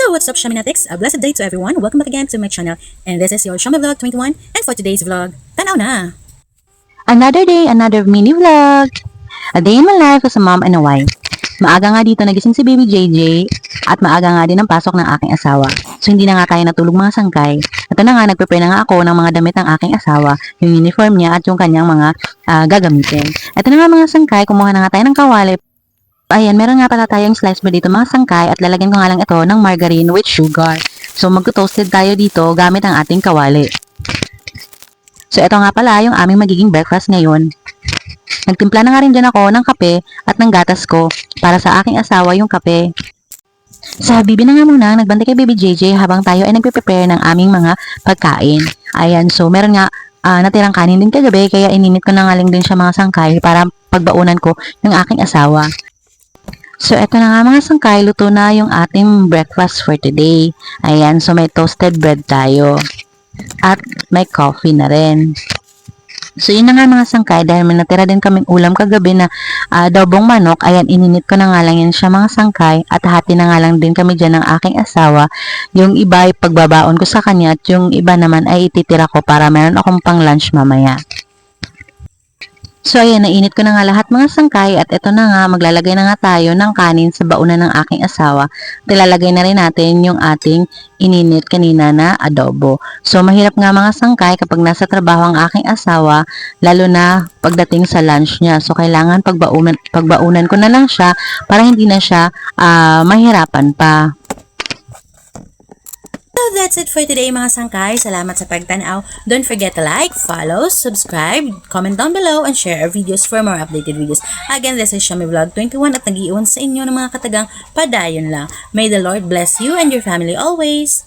So what's up, Shaminatics? A blessed day to everyone. Welcome back again to my channel. And this is your Shami Vlog 21. And for today's vlog, tanaw na! Another day, another mini vlog. A day in my life as a mom and a wife. Maaga nga dito nagising si baby JJ at maaga nga din ang pasok ng aking asawa. So hindi na nga tayo natulog mga sangkay. Ito na nga, nagprepare na nga ako ng mga damit ng aking asawa, yung uniform niya at yung kanyang mga gagamitin. Ito na nga mga sangkay, kumuha na nga tayo ng kawali. Ayan, meron nga pala tayong slice bread dito mga sangkay at lalagyan ko nga lang ito ng margarine with sugar. So magto-toasted tayo dito gamit ang ating kawali. So ito nga pala yung aming magiging breakfast ngayon. Nagtimpla na nga rin dyan ako ng kape at ng gatas ko para sa aking asawa yung kape. Sa bibi na nga muna, nagbantay kay baby JJ habang tayo ay nagpe-prepare ng aming mga pagkain. Ayan, so meron nga natirang kanin din kagabi kaya ininit ko na nga lang din siya mga sangkay para pagbaunan ko ng aking asawa. So, eto na nga mga sangkay, luto na yung ating breakfast for today. Ayan, so may toasted bread tayo. At may coffee na rin. So, yun na nga mga sangkay, dahil may natira din kaming ulam kagabi na adobong manok. Ayan, ininit ko na nga lang yan siya mga sangkay. At hati na nga lang din kami dyan ng aking asawa. Yung iba ay pagbabaon ko sa kanya at yung iba naman ay ititira ko para meron akong pang lunch mamaya. So, ayan, nainit ko na nga lahat mga sangkay at ito na nga, maglalagay na nga tayo ng kanin sa baunan ng aking asawa. Tilalagay na rin natin yung ating ininit kanina na adobo. So, mahirap nga mga sangkay kapag nasa trabaho ang aking asawa, lalo na pagdating sa lunch niya. So, kailangan pagbaunan ko na lang siya para hindi na siya mahirapan pa. So that's it for today mga sangkay. Salamat sa pagtanaw. Don't forget to like, follow, subscribe, comment down below, and share our videos for more updated videos. Again, this is Shami Vlog 21 at nag-iwan sa inyo ng mga katagang padayon lang. May the Lord bless you and your family always.